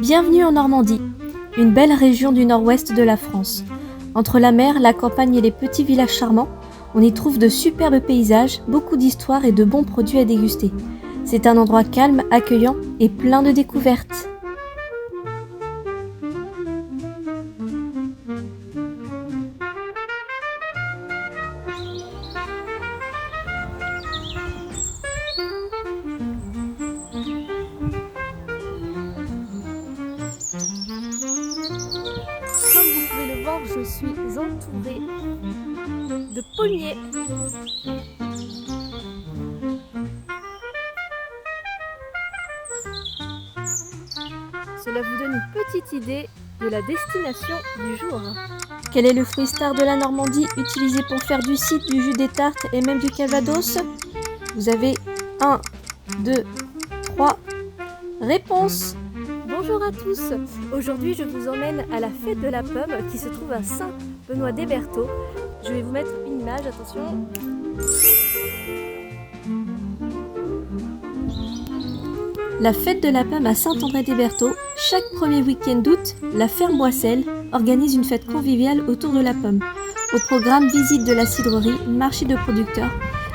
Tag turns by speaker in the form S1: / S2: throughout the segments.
S1: Bienvenue en Normandie, une belle région du nord-ouest de la France. Entre la mer, la campagne et les petits villages charmants, on y trouve de superbes paysages, beaucoup d'histoires et de bons produits à déguster. C'est un endroit calme, accueillant et plein de découvertes. Comme vous pouvez le voir, je suis entourée de pommiers. Cela vous donne une petite idée de la destination du jour. Quel est le fruit star de la Normandie utilisé pour faire du cidre, du jus des tartes et même du calvados? Vous avez 1, 2, 3 réponses. Bonjour à tous. Aujourd'hui, je vous emmène à la fête de la pomme qui se trouve à Saint-Benoît-des-Bertaux. Je vais vous mettre une image, attention. La fête de la pomme à Saint-André-des-Bertaux, chaque premier week-end d'août, la ferme Boissel organise une fête conviviale autour de la pomme. Au programme, visite de la cidrerie, marché de producteurs,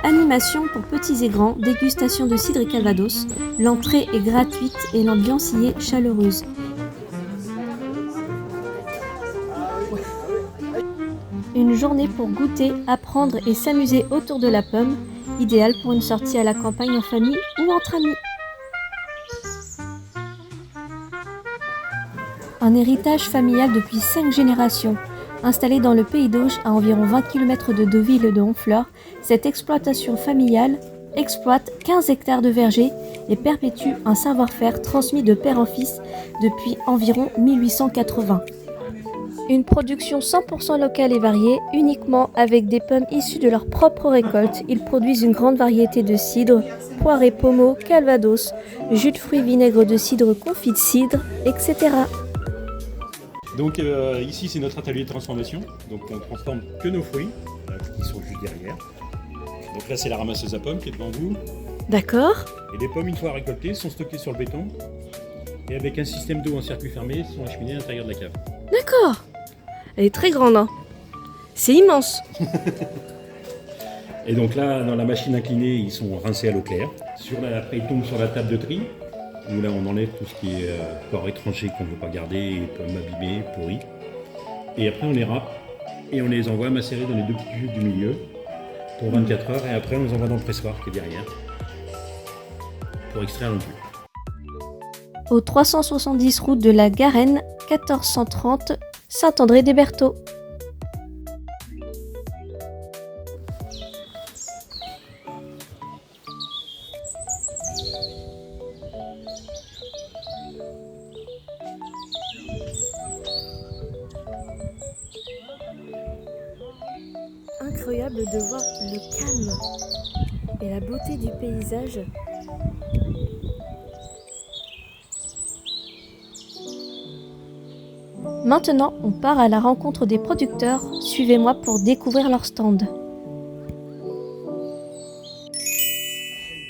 S1: animation pour petits et grands, dégustation de cidre et calvados. L'entrée est gratuite et l'ambiance y est chaleureuse. Une journée pour goûter, apprendre et s'amuser autour de la pomme, idéale pour une sortie à la campagne en famille ou entre amis. Un héritage familial depuis 5 générations. Installée dans le Pays d'Auge, à environ 20 km de Deauville et de Honfleur, cette exploitation familiale exploite 15 hectares de vergers et perpétue un savoir-faire transmis de père en fils depuis environ 1880. Une production 100% locale et variée, uniquement avec des pommes issues de leur propre récolte. Ils produisent une grande variété de cidres, poirées, pommeaux, calvados, jus de fruits, vinaigre de cidre, confit de cidre, etc.
S2: Donc ici c'est notre atelier de transformation, donc on transforme que nos fruits, là, qui sont juste derrière. Donc là c'est la ramasseuse à pommes qui est devant vous.
S1: D'accord.
S2: Et les pommes une fois récoltées sont stockées sur le béton et avec un système d'eau en circuit fermé sont acheminées à l'intérieur de la cave.
S1: D'accord. Elle est très grande, hein. C'est immense.
S2: Et donc là dans la machine inclinée ils sont rincés à l'eau claire. Après ils tombent sur la table de tri. Où là on enlève tout ce qui est porc étranger qu'on ne veut pas garder, pommes abîmées, pourries. Et après on les râpe et on les envoie macérer dans les 2 petits jus du milieu pour 24 heures et après on les envoie dans le pressoir qui est derrière pour extraire le jus.
S1: Au 370 route de la Garenne, 1430 Saint-André-des-Bertaux. Incroyable de voir le calme et la beauté du paysage. Maintenant, on part à la rencontre des producteurs. Suivez-moi pour découvrir leur stand.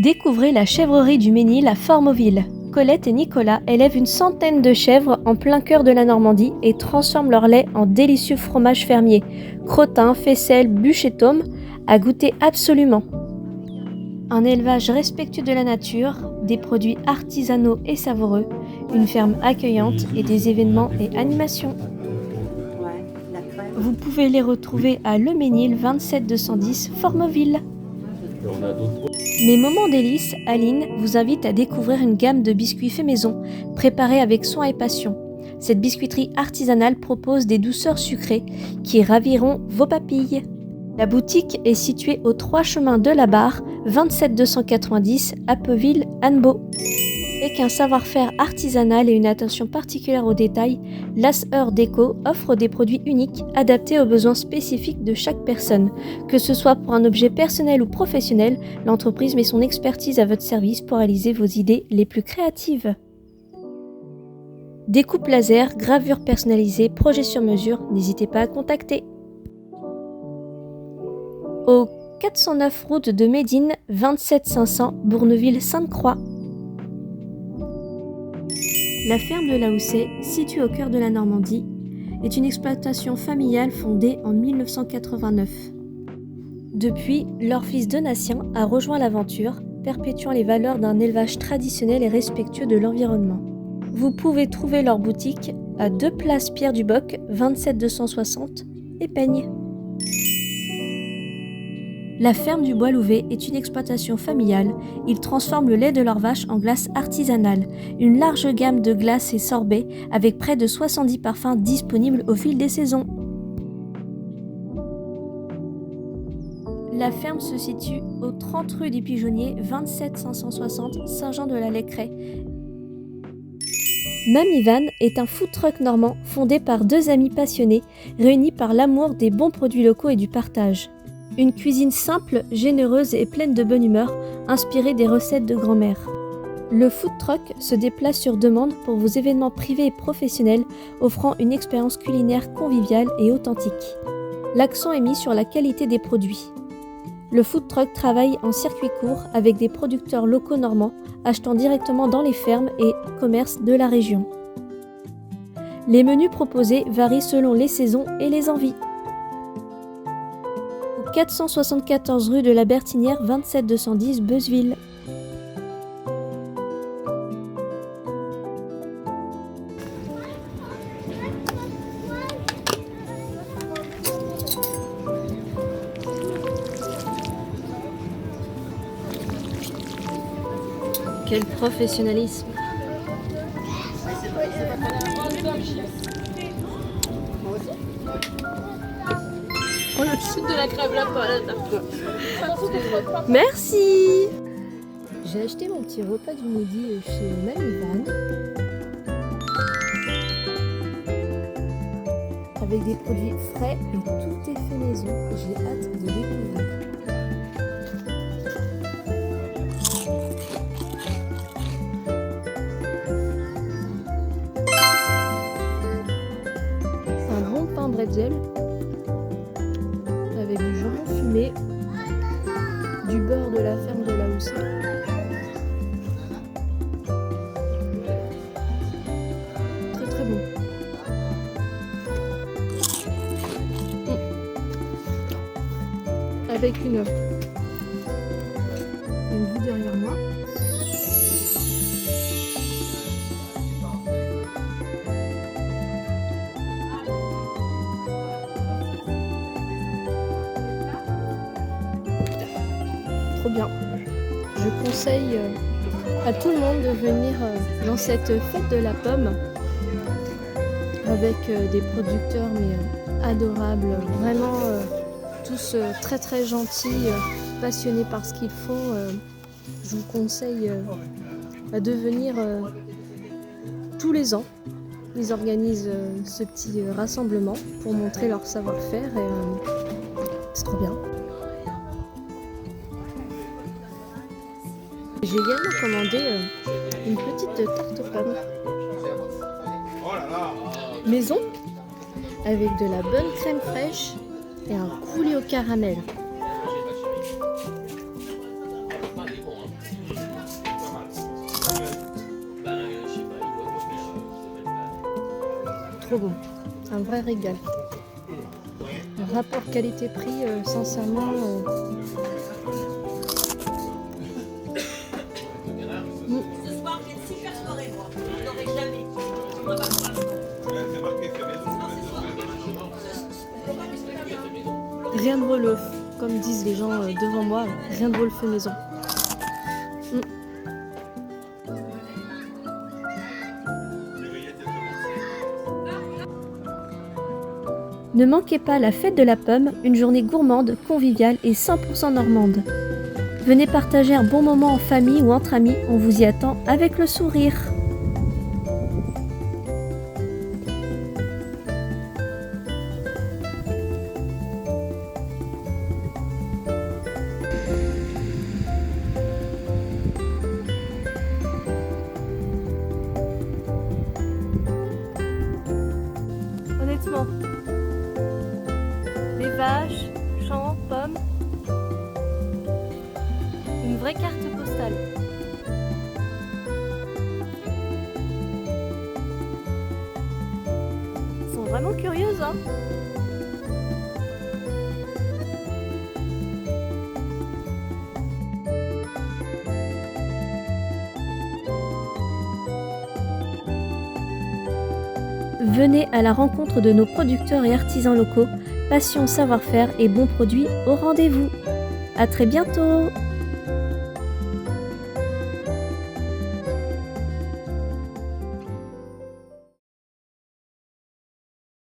S1: Découvrez la chèvrerie du Ménil à Formoville. Colette et Nicolas élèvent une centaine de chèvres en plein cœur de la Normandie et transforment leur lait en délicieux fromage fermier. Crottin, faisselle, bûche et tome, à goûter absolument. Un élevage respectueux de la nature, des produits artisanaux et savoureux, une ferme accueillante et des événements et animations. Vous pouvez les retrouver à Le Ménil 27 210 Formoville. Mes moments délices, Aline vous invite à découvrir une gamme de biscuits faits maison, préparés avec soin et passion. Cette biscuiterie artisanale propose des douceurs sucrées qui raviront vos papilles. La boutique est située aux 3 chemins de la Barre, 27 290 Appeville-Annebault. Avec un savoir-faire artisanal et une attention particulière aux détails, Las Heures Déco offre des produits uniques adaptés aux besoins spécifiques de chaque personne. Que ce soit pour un objet personnel ou professionnel, l'entreprise met son expertise à votre service pour réaliser vos idées les plus créatives. Découpe laser, gravure personnalisée, projet sur mesure, n'hésitez pas à contacter. Au 409 route de Médine, 27 500 Bourneville-Sainte-Croix. La ferme de La Houssaye, située au cœur de la Normandie, est une exploitation familiale fondée en 1989. Depuis, leur fils Donatien a rejoint l'aventure, perpétuant les valeurs d'un élevage traditionnel et respectueux de l'environnement. Vous pouvez trouver leur boutique à 2 places Pierre du Boc, 27 260 et Peigne. La ferme du Bois Louvet est une exploitation familiale. Ils transforment le lait de leurs vaches en glace artisanale, une large gamme de glaces et sorbets avec près de 70 parfums disponibles au fil des saisons. La ferme se situe au 30 rue des Pigeonniers, 27 560 Saint-Jean-de-la-Laicraie. Mamie Van est un food truck normand fondé par 2 amis passionnés, réunis par l'amour des bons produits locaux et du partage. Une cuisine simple, généreuse et pleine de bonne humeur, inspirée des recettes de grand-mère. Le food truck se déplace sur demande pour vos événements privés et professionnels, offrant une expérience culinaire conviviale et authentique. L'accent est mis sur la qualité des produits. Le food truck travaille en circuit court avec des producteurs locaux normands, achetant directement dans les fermes et commerces de la région. Les menus proposés varient selon les saisons et les envies. 474 rue de la Bertinière, 27 210 Beuzeville. Quel professionnalisme!
S3: Oh, le chute de la crème là, pas la tarte.
S1: Merci! J'ai acheté mon petit repas du midi chez Mamie Van avec des produits frais et tout est fait maison. J'ai hâte de découvrir. Un bon pain bretzel avec du jambon fumé, du beurre de la ferme de La Houssaye. Très très bon. Avec une vue derrière moi. Trop bien. Je conseille à tout le monde de venir dans cette fête de la pomme avec des producteurs adorables, vraiment tous très très gentils, passionnés par ce qu'ils font. Je vous conseille de venir tous les ans. Ils organisent ce petit rassemblement pour montrer leur savoir-faire et c'est trop bien. J'ai également commandé une petite tarte aux pommes maison avec de la bonne crème fraîche et un coulis au caramel. Trop bon, un vrai régal. Un rapport qualité-prix, sincèrement.
S4: Ce soir, j'ai une super soirée, moi. Je n'aurai jamais.
S1: Rien de vaut le, comme disent les gens devant moi, rien de vaut le fait maison. Ne manquez pas la fête de la pomme, une journée gourmande, conviviale et 100% normande. Venez partager un bon moment en famille ou entre amis, on vous y attend avec le sourire. Honnêtement, les vaches, champs, pommes, une vraie carte postale. vraiment curieuse, hein. Venez à la rencontre de nos producteurs et artisans locaux, passion, savoir-faire et bons produits au rendez-vous. À très bientôt!